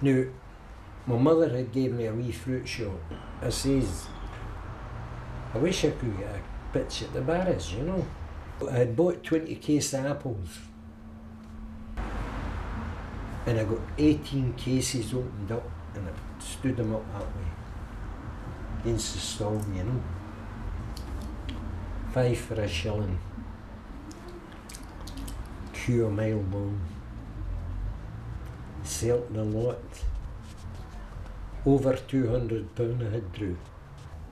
Now, my mother had gave me a wee fruit shop. I says, I wish I could get a pitch at the Barras, you know. I had bought 20 case of apples and I got 18 cases opened up and I stood them up that way against the stall, you know. 5 for a shilling, Q a mile long, sold the lot. Over £200 I had drew.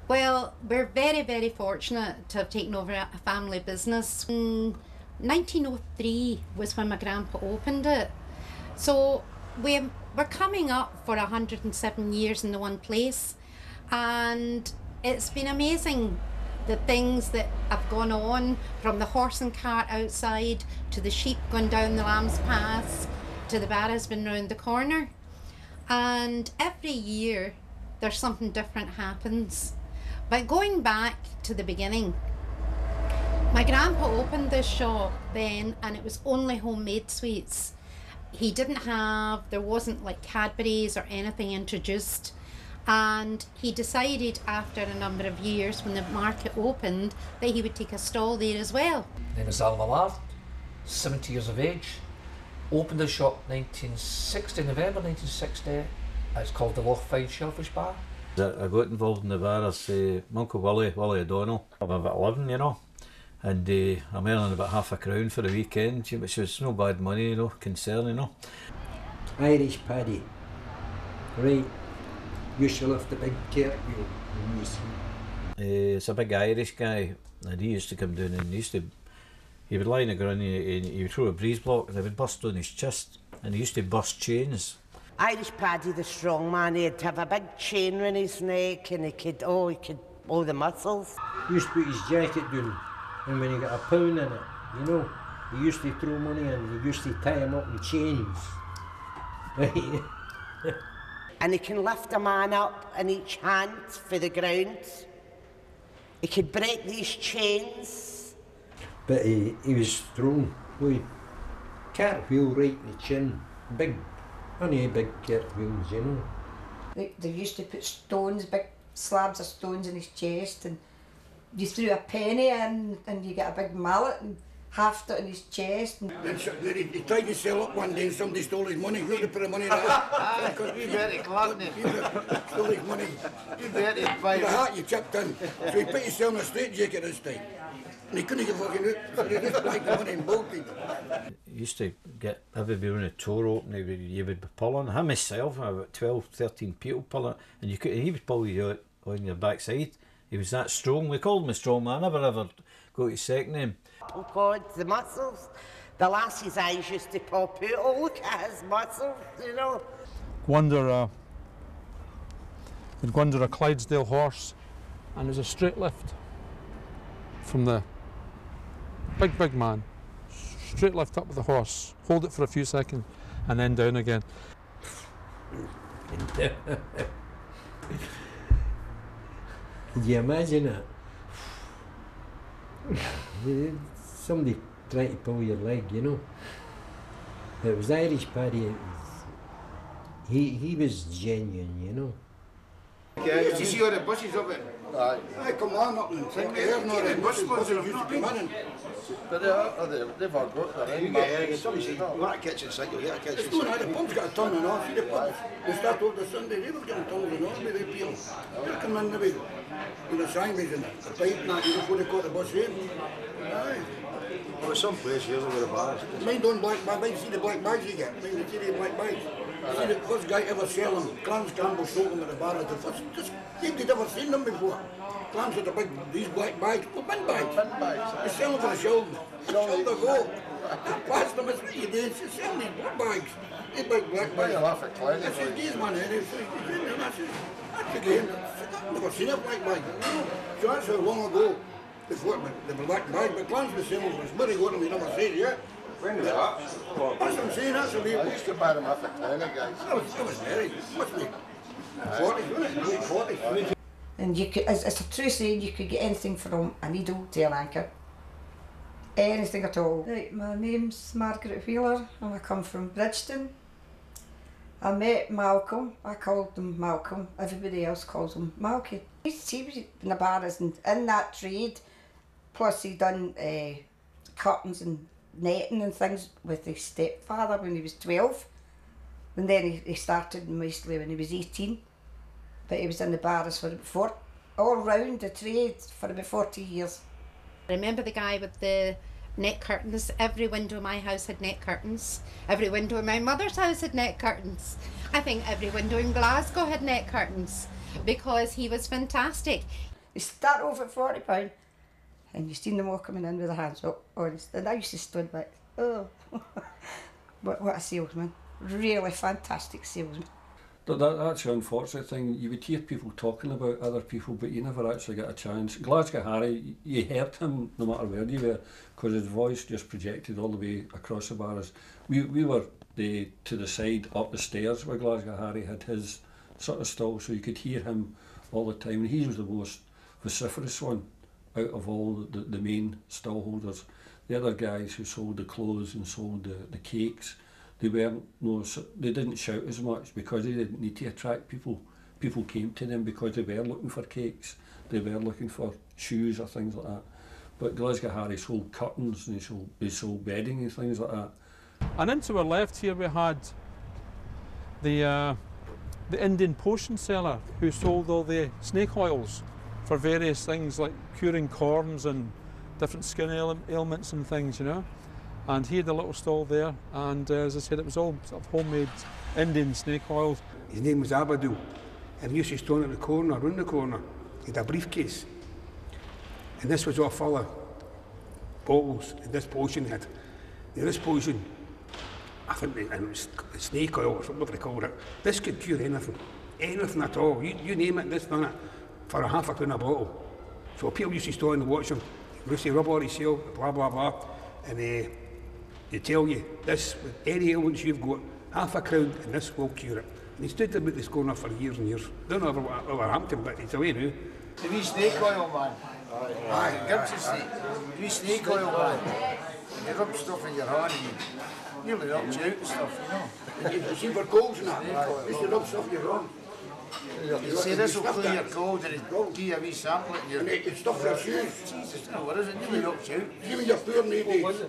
Well, we're very, very fortunate to have taken over a family business. 1903 was when my grandpa opened it. So we're coming up for 107 years in the one place, and it's been amazing the things that have gone on, from the horse and cart outside to the sheep going down the Lamb's Pass to the Barra's been round the corner. And every year there's something different happens. But going back to the beginning, my grandpa opened this shop then and it was only homemade sweets. There wasn't like Cadbury's or anything introduced. And he decided after a number of years when the market opened that he would take a stall there as well. My name is Al Millard, 70 years of age. Opened the shop 1960, November 1960. It's called the Lochfine Shellfish Bar. I got involved in the Barras, my Uncle Willie O'Donnell. I'm about 11, you know, and I'm earning about £half a for the weekend, which was no bad money, you know, concern, you know. Irish Paddy, right, used to lift the big cartwheel when you see. It's a big Irish guy, and he used to come down and he would lie on the ground and he would throw a breeze block and they would bust on his chest, and he used to bust chains. Irish Paddy, the strong man, he'd have a big chain round his neck and he could all the muscles. He used to put his jacket down, and when he got a pound in it, you know, he used to throw money in, he used to tie him up in chains. Right? And he can lift a man up in each hand for the ground. He could break these chains. But he was strong, with cartwheel right in the chin, big cartwheels, you know. They used to put stones, big slabs of stones in his chest, and you threw a penny in and you get a big mallet and halved it in his chest. And he tried to sell up one day and somebody stole his money. Who put the money in that? You bet it, Clarkney. Stole his money. You bet it, the hat you chipped in. So he put himself in a straitjacket this time. And he couldn't get fucking out, so he just blanked the money and bolted. He used to get everybody on a tour open, you would be pulling. I myself, about 12, 13 people pulling, and he would pull you out on your backside. He was that strong. We called him a strong man. I never ever got his second name. Oh God, the muscles. The lassie's eyes used to pop out. Oh, look at his muscles, you know. We'd go under a Clydesdale horse, and there's a straight lift from the big man. Straight lift up with the horse, hold it for a few seconds, and then down again. Can you imagine it? Somebody trying to pull your leg, you know. It was Irish Paddy. He was genuine, you know. Did you see all the buses up it? Aye, come on up and think there's no the buses used to come in. But they've all got their own. You want a kitchen sink, you'll get a kitchen sink. The pump's got a ton and off. See the pumps? They start over the Sunday, they were getting tons and off with the peel. They'll come in the way with the sandwich and the pipe and that, before they caught the bus in. Aye. Well, there's some place here over the bars. Mind on black bags, see the black bags you get. Mind the see the black bags. See the first guy ever sell them. Clams Campbell sold them at the bar. The first, you'd never seen them before. Clams with the big, these black bags, bin bags. Bin bags. They sell them for a shoulder. Shoulder go. That past them, it's what you do. They sell these black bags. These big black bags. I said, these man, that's again. I've never seen a black bag. So that's how long ago before the black bag. But Clams was selling them. It's very good and we never said yet. When was that? That's what I'm saying, that's a wee... I used to buy them off the clinic, guys. That was very, must be 40, wasn't it? Late 40. And you could, it's a true saying, you could get anything from a needle to an anchor. Anything at all. Right, my name's Margaret Wheeler and I come from Bridgeton. I met Malcolm. I called him Malcolm. Everybody else calls him Malky. He was in the bars and in that trade. Plus he done curtains and netting and things with his stepfather when he was 12. And then he started mostly when he was 18. But he was in the bars all round the trade for about 40 years. I remember the guy with the net curtains. Every window in my house had net curtains. Every window in my mother's house had net curtains. I think every window in Glasgow had net curtains because he was fantastic. They start off at £40 and you seen them all coming in with their hands up, honest. And I used to stand back, oh, what a salesman. Really fantastic salesman. That's the unfortunate thing. You would hear people talking about other people, but you never actually get a chance. Glasgow Harry, you heard him no matter where you were, because his voice just projected all the way across the bars. We were to the side up the stairs where Glasgow Harry had his sort of stall, so you could hear him all the time. And he was the most vociferous one out of all the main stall holders. The other guys who sold the clothes and sold the cakes, they didn't shout as much because they didn't need to attract people. People came to them because they were looking for cakes, they were looking for shoes or things like that. But Glasgow Harry sold curtains and they sold bedding and things like that. And into our left here we had the Indian potion seller who sold all the snake oils for various things like curing corns and different skin ailments and things, you know. And he had a little stall there, and as I said, it was all sort of homemade Indian snake oils. His name was Abadul, and he used to stand at the corner, round the corner. He had a briefcase, and this was all full of bottles, and this potion had. Now this potion, I think it was snake oil or something they called it. This could cure anything, anything at all. You name it, this done it, for £0.50 a bottle. So people used to stand and watch him. They used to rub all his sale, blah blah blah, and they tell you, this, with any ailments you've got, £0.50 and this will cure it. And he stood about this corner for years and years. Don't know what happened to him, but he's away now. The wee snake oil, man. Aye, gives you snake. The wee snake oil, man. You rub stuff in your hand and you nearly knocks you out and stuff, you know. You see for colds and that, you used to rub stuff in your hand. You say this will clear your cold and it'll give you a wee sample and it's stuff for your shoes. Jesus, no, what is it? Nearly knocks you out. See when you're poor nowadays.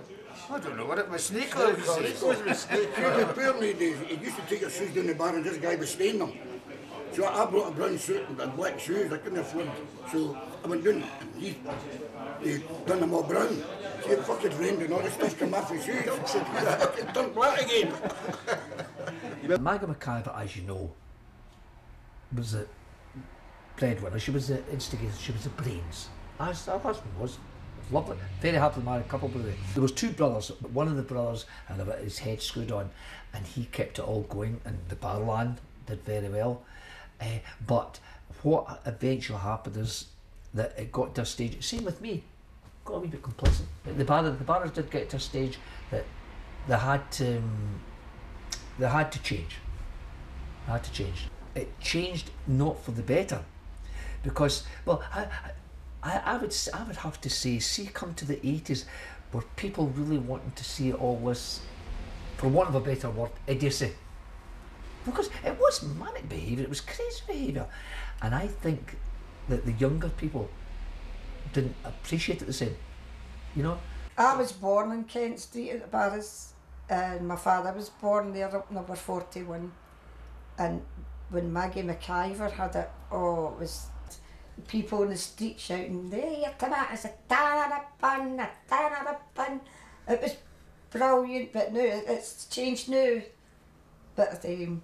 I don't know what it was. Snake oil, you say. It was snake oil. When you're poor nowadays, you used to take your shoes down the bar and this guy was staining them. So I brought a brown suit and black shoes, I couldn't afford. So I went down, he done them all brown. See, it fucking rained and all this stuff come off his shoes. It turned black again. Maggie McIver, as you know, was the breadwinner. She was the instigator, she was the brains. As her husband was. Lovely, very happily married couple. There was two brothers. One of the brothers had his head screwed on, and he kept it all going. And the Barland did very well. But what eventually happened is that it got to a stage. Same with me. Got a wee bit complacent. The Barras did get to a stage that they had to change. They had to change. It changed not for the better, because well. I would have to say, see, come to the 80s, where people really wanting to see all this, for want of a better word, idiocy. Because it was manic behaviour, it was crazy behaviour. And I think that the younger people didn't appreciate it the same, you know? I was born in Kent Street at the Barras, and my father was born there up number 41. And when Maggie McIver had it, oh, it was people in the street shouting, "There, your tomatoes, a tan and a bun, a tan and a bun." It was brilliant, but now it's changed now. But then,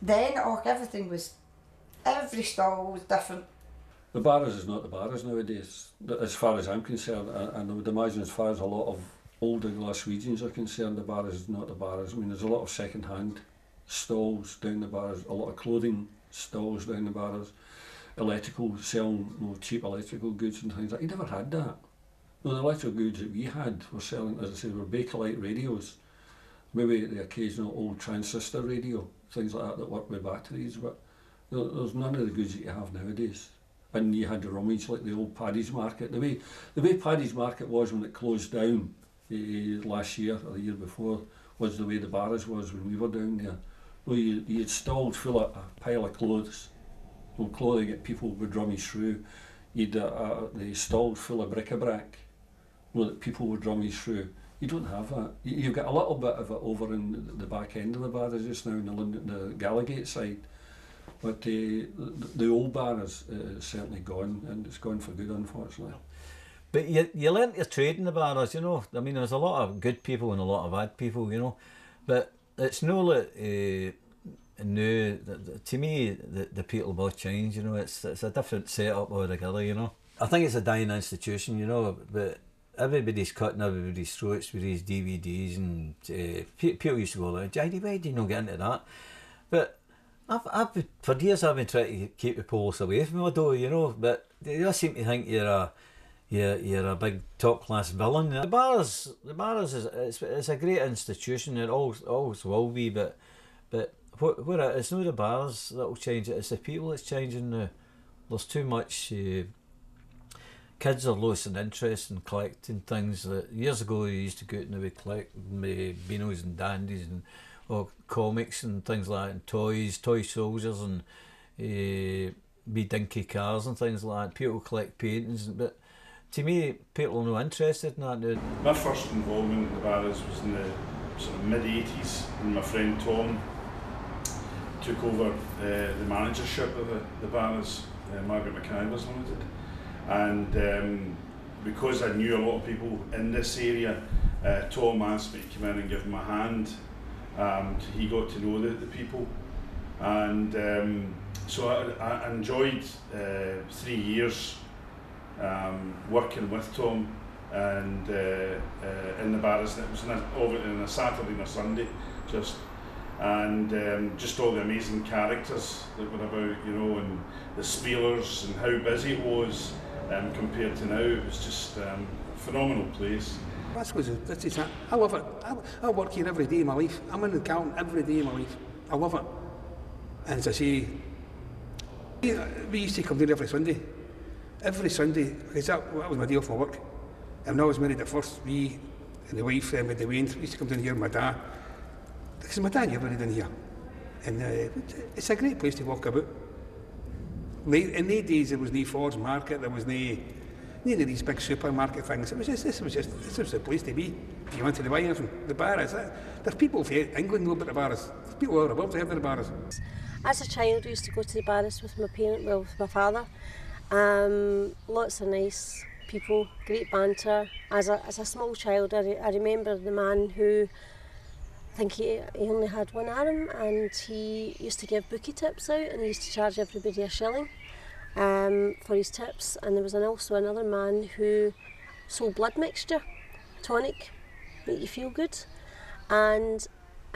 everything was, every stall was different. The Barras is not the Barras nowadays, as far as I'm concerned, and I would imagine as far as a lot of older Glaswegians are concerned, the Barras is not the Barras. I mean, there's a lot of second-hand stalls down the Barras, a lot of clothing stalls down the Barras. Electrical, selling cheap electrical goods and things like that. You never had that. No, the electrical goods that we had were selling, as I say, were Bakelite radios, maybe the occasional old transistor radio, things like that work with batteries, but there's none of the goods that you have nowadays. And you had the rummage like the old Paddy's Market. The way Paddy's Market was when it closed down last year or the year before was the way the Barras was when we were down there. Well, you had stalls full of a pile of clothes. Well, clothing that people would rummage through. You'd the stalls full of bric-a-brac, that people would rummage through. You don't have that. You've got a little bit of it over in the back end of the bar just now, in the Gallagate side. But the old bar is certainly gone, and it's gone for good, unfortunately. But you learnt your trade in the bars, you know. I mean, there's a lot of good people and a lot of bad people, you know. But it's no like no. To me, the people have all changed, you know. It's a different setup altogether, you know. I think it's a dying institution, you know. But everybody's cutting everybody's throats with these DVDs, and people used to go like, "Jidey, why do you not get into that?" But for years I've been trying to keep the police away from me, though, you know. But they all seem to think you're a big top class villain. The bars is it's a great institution. It always will be. But what it's not the bars that will change it. It's the people that's changing. There's too much. Kids are losing interest in collecting things. That years ago they used to go out and they would collect beanos and dandies and comics and things like that, and toy soldiers and wee dinky cars and things like that. People collect paintings, but to me, people are not interested in that now. My first involvement in the Barras was in the sort of mid-80s when my friend Tom took over the managership of the Barras, Margaret McIver's Limited. And because I knew a lot of people in this area, Tom asked me to come in and give him a hand. He got to know the people. And so I enjoyed 3 years working with Tom and in the Barras. It was on a Saturday and a Sunday, just all the amazing characters that were about, you know, and the Spielers and how busy it was compared to now. It was just a phenomenal place. I love it. I work here every day of my life. I'm in the Carlton every day of my life. I love it. And as I say, we used to come there every Sunday. Every Sunday, because that was my deal for work. And when I was married at first, we and the wife, with the Wayne, we used to come down here with my dad. Because my dad never lived in here. And it's a great place to walk about. In the days, there was no Ford's Market, there was no of these big supermarket things. This was the place to be. If you wanted to buy anything, the Barras. There's people from England know about the Barras. There's people all above there, the Barras. As a child, I used to go to the Barras with with my father. Lots of nice people, great banter. As a small child, I remember the man who, I think he only had one arm, and he used to give bookie tips out, and he used to charge everybody a shilling for his tips. And there was also another man who sold blood mixture, tonic, make you feel good. And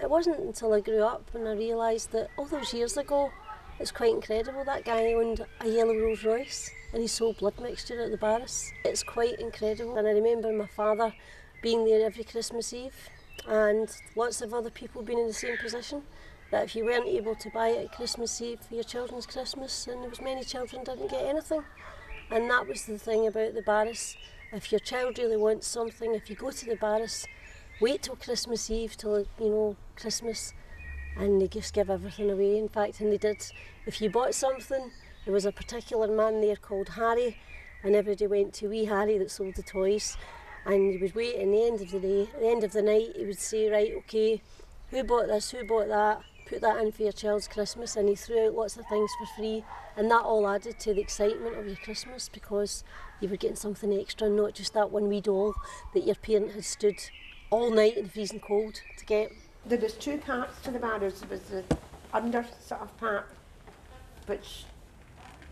it wasn't until I grew up and I realised that all those years ago, it's quite incredible. That guy owned a yellow Rolls Royce and he sold blood mixture at the Barras. It's quite incredible. And I remember my father being there every Christmas Eve, and lots of other people being in the same position, that if you weren't able to buy it at Christmas Eve for your children's Christmas, and there was many children didn't get anything. And that was the thing about the Barras. If your child really wants something, if you go to the Barras, wait till Christmas Eve, till, you know, Christmas, and they just give everything away. In fact, and they did. If you bought something, there was a particular man there called Harry, and everybody went to wee Harry that sold the toys, and he would wait, and at the end of the day, at the end of the night, he would say, right, okay, who bought this, who bought that, put that in for your child's Christmas, and he threw out lots of things for free, and that all added to the excitement of your Christmas, because you were getting something extra, not just that one wee doll that your parent had stood all night in the freezing cold to get. There was two parts to the Barras. There was the under sort of part, which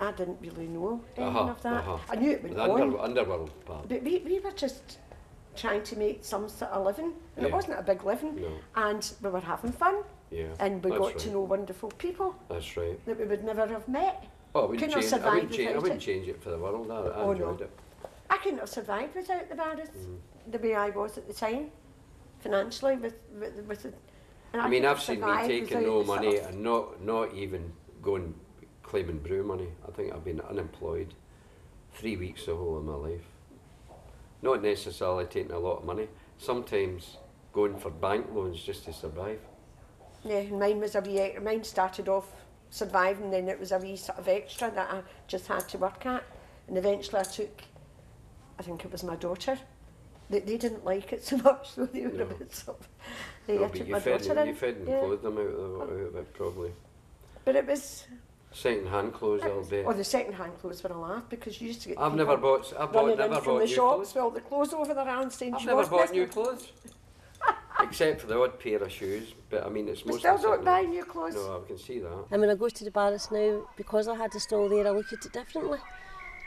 I didn't really know anything of that. I knew it would go on. Underworld part. But we were just trying to make some sort of living, and it wasn't a big living, and we were having fun, and we got to know wonderful people. That's right. That we would never have met. Oh, I wouldn't change it for the world. I enjoyed it. I couldn't have survived without the Barras, the way I was at the time, financially, with it. I mean, I've seen me taking no money and not even going claiming brew money. I think I've been unemployed 3 weeks the whole of my life. Not necessarily taking a lot of money. Sometimes going for bank loans just to survive. Yeah, and mine was a wee, mine started off surviving, then it was a wee sort of extra that I just had to work at, and eventually I took, I think it was my daughter. They didn't like it so much, so they were a bit sort of, I took my daughter in. You fed and clothed them out of it probably. But it was... Second-hand clothes all day. Oh, the second-hand clothes were a laugh, because you used to get I've never bought running never in from bought the new shops clothes. with all the clothes over their arms saying I've she never was bought missing. new clothes. Except for the odd pair of shoes, but I mean it's We mostly still don't second-hand. buy new clothes. No, I can see that. And when I go to the Barras now, because I had a stall there, I look at it differently.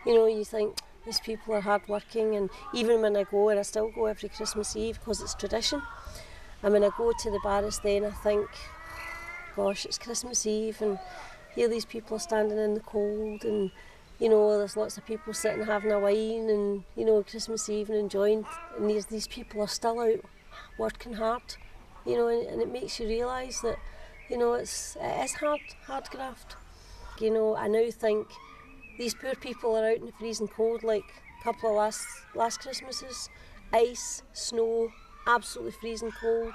You know, you think these people are hard working, and even when I go, and I still go every Christmas Eve because it's tradition, and when I go to the Barras then I think, gosh, it's Christmas Eve and here these people are standing in the cold, and you know, there's lots of people sitting having a wine and, you know, Christmas Eve and enjoying, and these people are still out working hard, you know, and it makes you realise that, you know, it is hard graft. You know, I now think these poor people are out in the freezing cold, like a couple of last Christmases, ice, snow, absolutely freezing cold.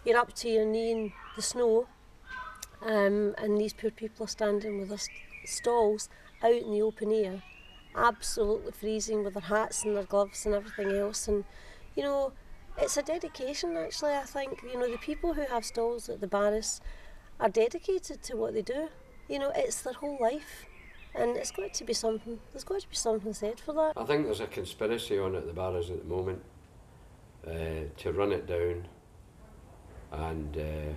You're up to your knee in the snow, and these poor people are standing with their stalls out in the open air, absolutely freezing, with their hats and their gloves and everything else. And you know, it's a dedication actually. I think, you know, the people who have stalls at the Barras are dedicated to what they do. You know, it's their whole life, and it's got to be something. There's got to be something said for that. I think there's a conspiracy on at the Barras at the moment to run it down and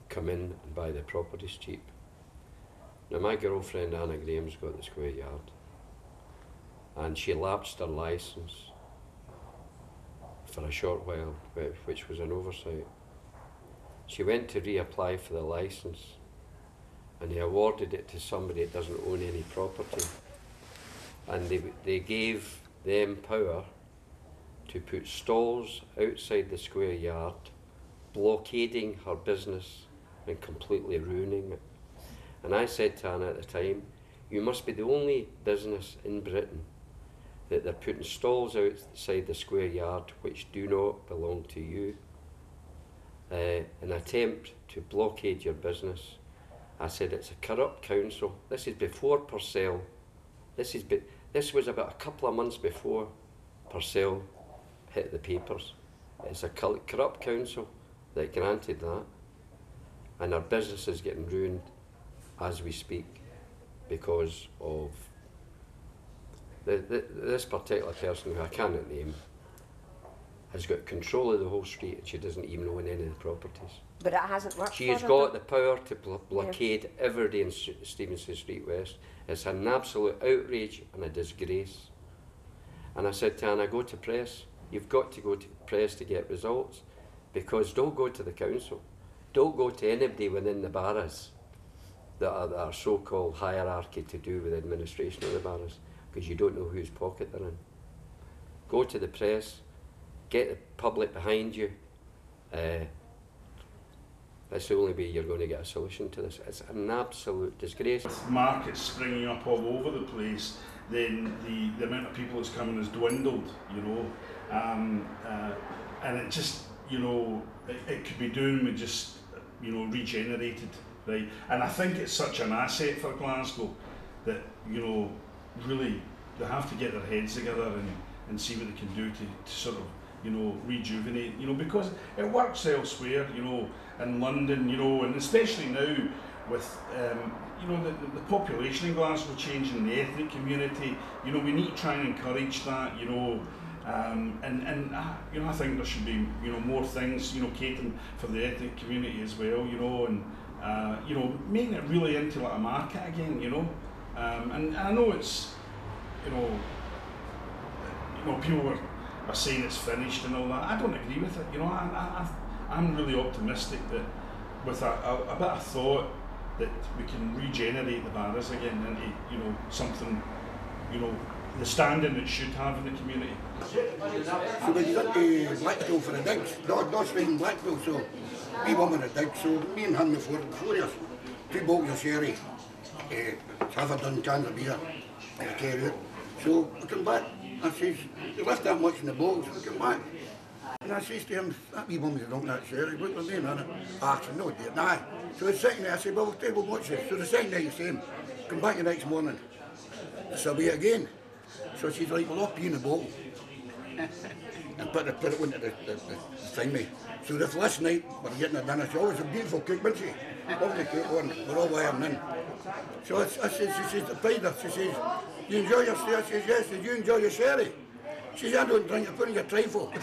come in and buy the properties cheap. Now my girlfriend Anna Graham's got the square yard, and she lapsed her licence for a short while, which was an oversight. She went to reapply for the licence, and they awarded it to somebody that doesn't own any property, and they gave them power to put stalls outside the square yard, blockading her business and completely ruining it. And I said to Anna at the time, you must be the only business in Britain that they're putting stalls outside the square yard which do not belong to you. An attempt to blockade your business. I said it's a corrupt council. This is before Purcell. This was about a couple of months before Purcell hit the papers. It's a corrupt council that granted that, and our business is getting ruined as we speak because of this particular person, who I cannot name, has got control of the whole street, and she doesn't even own any of the properties. But it hasn't worked. She has got the power to blockade everybody in Stevenson Street West. It's an absolute outrage and a disgrace. And I said to Anna, go to press. You've got to go to press to get results, because don't go to the council. Don't go to anybody within the Barras that are so-called hierarchy to do with administration of the Barras, because you don't know whose pocket they're in. Go to the press, get the public behind you. That's the only way you're going to get a solution to this. It's an absolute disgrace. With markets springing up all over the place, then the amount of people that's coming has dwindled, you know, and it just, you know, it could be doing with just, you know, regenerated, right? And I think it's such an asset for Glasgow that, you know, really they have to get their heads together and see what they can do to sort of, you know, rejuvenate, you know, because it works elsewhere, you know, in London, you know, and especially now with, you know, the population in Glasgow changing, the ethnic community, you know, we need to try and encourage that, you know, you know, I think there should be, you know, more things, you know, catering for the ethnic community as well, you know, and, you know, making it really into like a market again, you know, and I know it's, you know, people are saying it's finished and all that. I don't agree with it, you know. I'm really optimistic that with a bit of thought that we can regenerate the Barras again into, you know, something, you know, the standing it should have in the community. So when you got to Blackpool for the digs, that's in Blackpool, so we won with the digs, so me and him before 4 years, 2 bottles of sherry, half a dozen cans of beer, and a carry out. So we come back, I says, you left that much in the bottles, we come back. And I says to him, that wee woman's drunk that sherry, what are they doing? Ah, I said, no, dear, nah. So the second night I said, well, we'll watch it. So the second night you see him, come back the next morning, it's away again. So she's like, well, I'll pee in the bottle. And put it into the thingy. So this last night, we're getting her dinner. She always a beautiful cook, wasn't she? Lovely cook one. We're all wearing in. So I said, she says, to pride her, she says, you enjoy your sherry? I says, yes. Did you enjoy your sherry? She says, I don't drink, I put in your trifle.